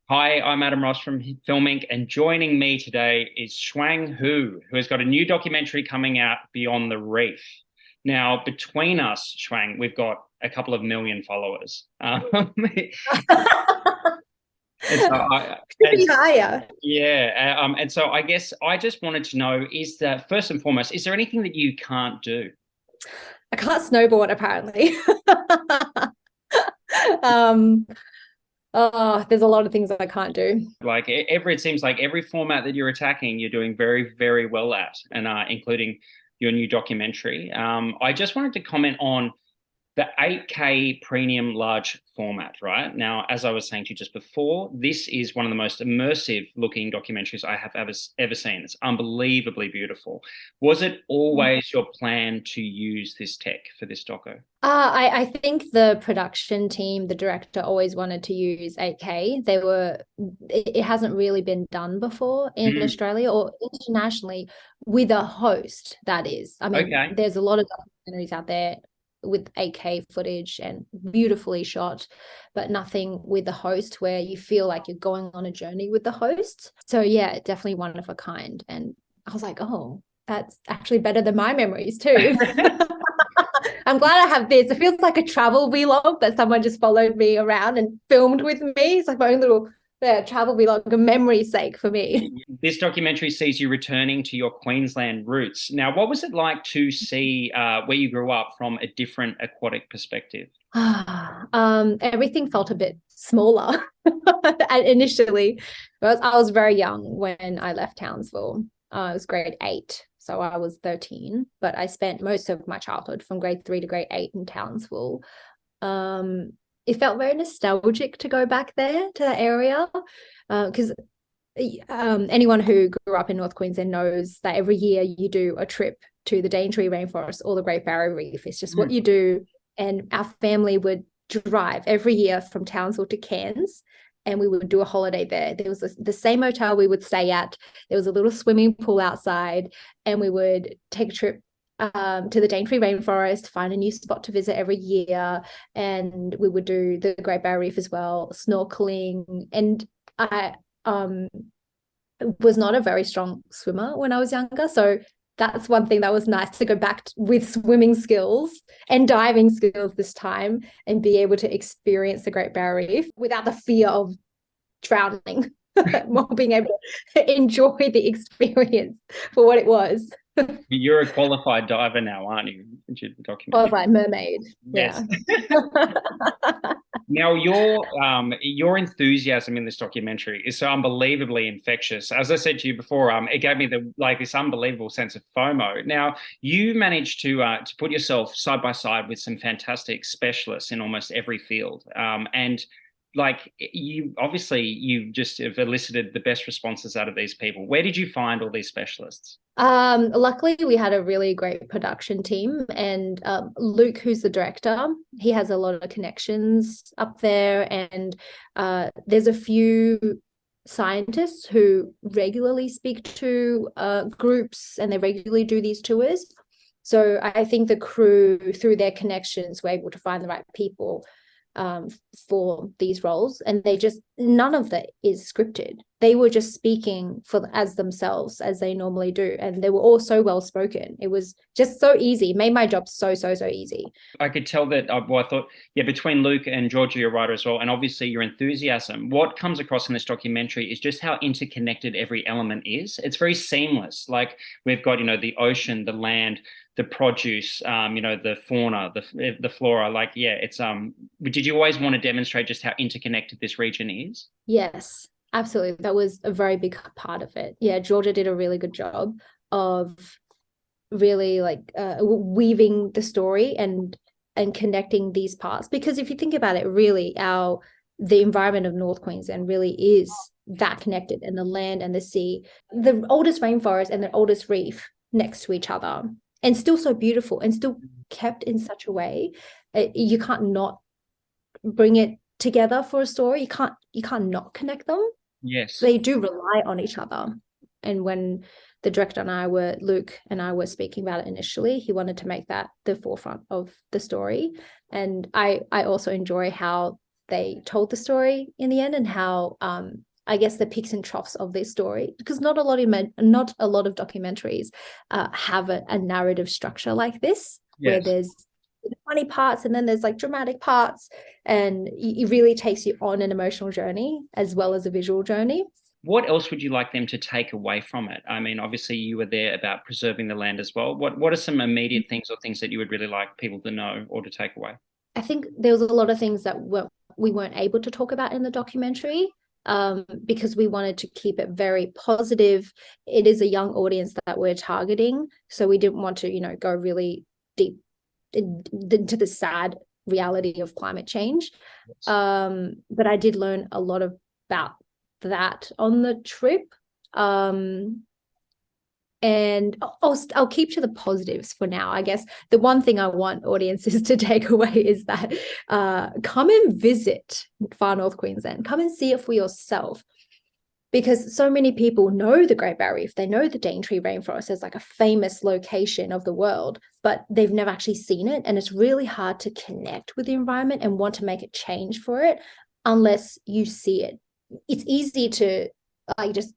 Hi, I'm Adam Ross from FilmInk, and joining me today is Shuang Hu, who has got a new documentary coming out, Beyond the Reef. Now, between us, Shuang, we've got a couple of million followers. And so I, Could be as higher. yeah, and so I guess I just wanted to know, is that first and foremost, is there anything that you can't do? I can't snowboard apparently. um, oh, there's a lot of things that I can't do. Like it seems like every format that you're attacking, you're doing very, very well at, and including your new documentary. I just wanted to comment on the 8K premium large format, right? Now, as I was saying to you just before, this is one of the most immersive looking documentaries I have ever seen. It's unbelievably beautiful. Was it always your plan to use this tech for this doco? I think the production team, the director always wanted to use 8K. It hasn't really been done before in Mm, Australia or internationally with a host, that is. I mean, okay. there's a lot of documentaries out there with 8K footage and beautifully shot, but nothing with the host where you feel like you're going on a journey with the host. So yeah, definitely one of a kind. And I was like, oh, that's actually better than my memories too. I'm glad I have this. It feels like a travel vlog that someone just followed me around and filmed with me. It's like my own little travel vlog, a memory sake for me. This documentary sees you returning to your Queensland roots. Now, what was it like to see where you grew up from a different aquatic perspective? Everything felt a bit smaller initially. I was very young when I left Townsville. I was grade 8, so I was 13. But I spent most of my childhood from grade 3 to grade 8 in Townsville. It felt very nostalgic to go back there to that area because anyone who grew up in North Queensland knows that every year you do a trip to the Daintree Rainforest or the Great Barrier Reef. It's just what Mm. you do. And our family would drive every year from Townsville to Cairns, and we would do a holiday there. There was the same hotel we would stay at. There was a little swimming pool outside, and we would take a trip to the Daintree Rainforest, find a new spot to visit every year, and we would do the Great Barrier Reef as well, snorkeling. And I was not a very strong swimmer when I was younger, so that's one thing that was nice to go back with swimming skills and diving skills this time and be able to experience the Great Barrier Reef without the fear of drowning, while being able to enjoy the experience for what it was. You're a qualified diver now, aren't you? Due to the documentary. Qualified mermaid. Yes. Yeah. Now, your enthusiasm in this documentary is so unbelievably infectious. As I said to you before, it gave me this unbelievable sense of FOMO. Now, you managed to put yourself side by side with some fantastic specialists in almost every field, and like you just have elicited the best responses out of these people. Where did you find all these specialists? Luckily we had a really great production team, and Luke, who's the director, he has a lot of connections up there, and there's a few scientists who regularly speak to groups, and they regularly do these tours. So I think the crew, through their connections, were able to find the right people um, for these roles, and they just, none of that is scripted. They were just speaking for as themselves as they normally do, and they were all so well spoken. It was just so easy. It made my job so easy. I could tell that. Well, I thought, yeah, between Luke and Georgia, your writer as well, and obviously your enthusiasm. What comes across in this documentary is just how interconnected every element is. It's very seamless. Like we've got, the ocean, the land, the produce, the fauna, the flora. Like, yeah, it's. Did you always want to demonstrate just how interconnected this region is? Yes, absolutely. That was a very big part of it. Yeah, Georgia did a really good job of really like weaving the story and connecting these parts, because if you think about it, really the environment of North Queensland really is that connected, and the land and the sea, the oldest rainforest and the oldest reef next to each other, and still so beautiful and still kept in such a way you can't not bring it together for a story. You can't not connect them. Yes. They do rely on each other. And when the director and Luke and I were speaking about it initially, he wanted to make that the forefront of the story. And I also enjoy how they told the story in the end, and how I guess the peaks and troughs of this story, because not a lot of documentaries have a narrative structure like this, where Yes. there's funny parts and then there's like dramatic parts, and it really takes you on an emotional journey as well as a visual journey. What else would you like them to take away from it? I mean, obviously you were there about preserving the land as well. What are some immediate things or things that you would really like people to know or to take away? I think there was a lot of things that we weren't able to talk about in the documentary, because we wanted to keep it very positive. It is a young audience that we're targeting, so we didn't want to, go really deep into the sad reality of climate change. Yes. But I did learn a lot about that on the trip. And I'll keep to the positives for now. I guess the one thing I want audiences to take away is that come and visit far North Queensland. Come and see it for yourself, because so many people know the Great Barrier Reef. They know the Daintree Rainforest as like a famous location of the world, but they've never actually seen it. And it's really hard to connect with the environment and want to make a change for it unless you see it. It's easy to like just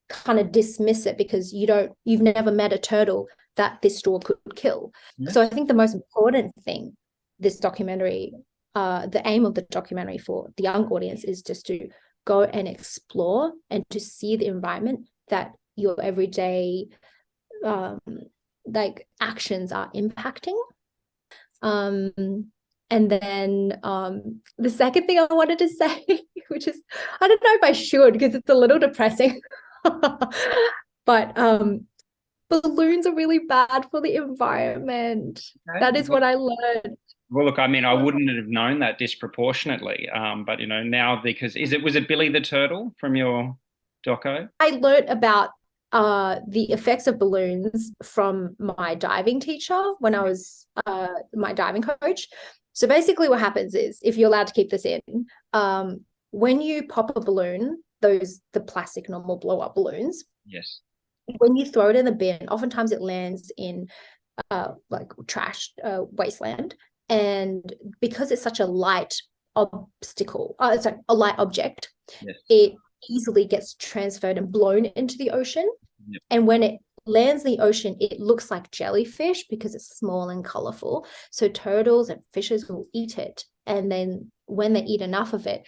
kind of dismiss it because you've never met a turtle that this straw could kill. Yeah. So I think the most important thing, this documentary, the aim of the documentary for the young audience is just to go and explore and to see the environment that your everyday like actions are impacting. And then the second thing I wanted to say, which is, I don't know if I should because it's a little depressing, but balloons are really bad for the environment. Okay. That is what I learned. Well, look, I mean, I wouldn't have known that disproportionately, but now because was it Billy the Turtle from your doco? I learned about the effects of balloons from my diving teacher when I was my diving coach. So basically what happens is, if you're allowed to keep this in, when you pop a balloon, the plastic normal blow up balloons, Yes. when you throw it in the bin, oftentimes it lands in like trash wasteland. And because it's such a light obstacle, sorry, a light object, Yes. it easily gets transferred and blown into the ocean. Yep. And when it lands in the ocean, it looks like jellyfish because it's small and colorful. So turtles and fishes will eat it. And then when they eat enough of it,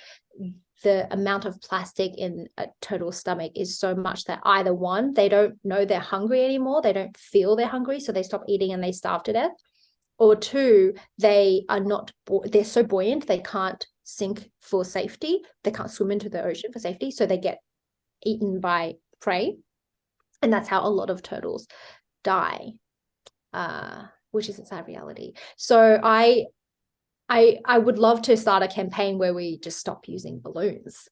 the amount of plastic in a turtle's stomach is so much that either one, they don't know they're hungry anymore. They don't feel they're hungry. So they stop eating and they starve to death. Or two, they are not, they're so buoyant, they can't sink for safety. They can't swim into the ocean for safety. So they get eaten by prey. And that's how a lot of turtles die, which is a sad reality. So I would love to start a campaign where we just stop using balloons.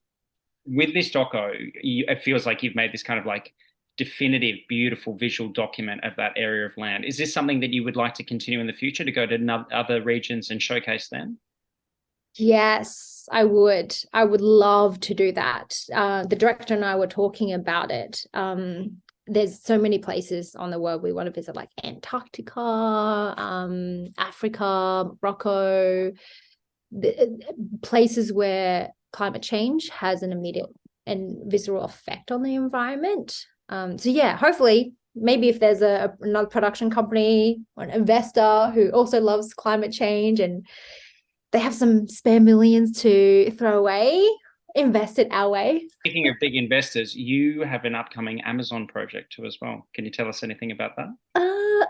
With this doco, it feels like you've made this kind of like definitive, beautiful visual document of that area of land. Is this something that you would like to continue in the future, to go to other regions and showcase them? Yes, I would. I would love to do that. The director and I were talking about it. There's so many places on the world we want to visit, like Antarctica, Africa, Morocco, places where climate change has an immediate and visceral effect on the environment. So yeah, hopefully, maybe if there's another production company or an investor who also loves climate change and they have some spare millions to throw away, invest it our way. Speaking of big investors, you have an upcoming Amazon project too as well. Can you tell us anything about that?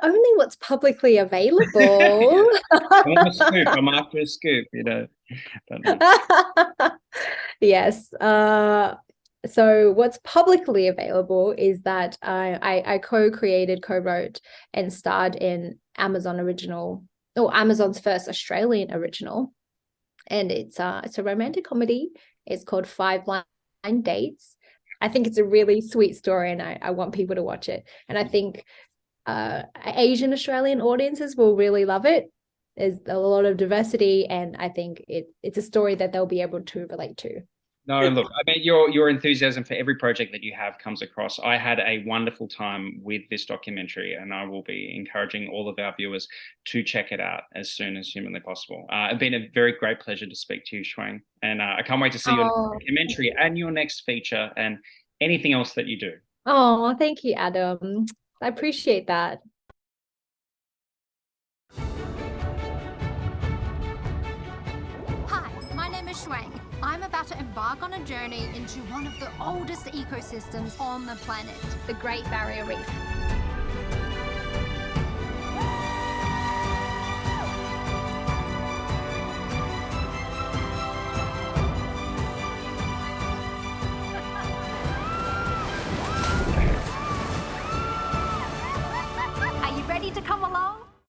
Only what's publicly available. I'm a scoop. I'm after a scoop, But, yes. So what's publicly available is that I co-wrote and starred in Amazon original, or Amazon's first Australian original, and it's a romantic comedy. It's called 5 Blind Dates. I think it's a really sweet story, and I want people to watch it. And I think Asian Australian audiences will really love it. There's a lot of diversity, and I think it's a story that they'll be able to relate to. No, look, I mean, your enthusiasm for every project that you have comes across. I had a wonderful time with this documentary, and I will be encouraging all of our viewers to check it out as soon as humanly possible. It's been a very great pleasure to speak to you, Shuang, and I can't wait to see your Oh, documentary and your next feature and anything else that you do. oh, thank you, Adam. I appreciate that. Hi, my name is Shuang. I'm about to embark on a journey into one of the oldest ecosystems on the planet, the Great Barrier Reef.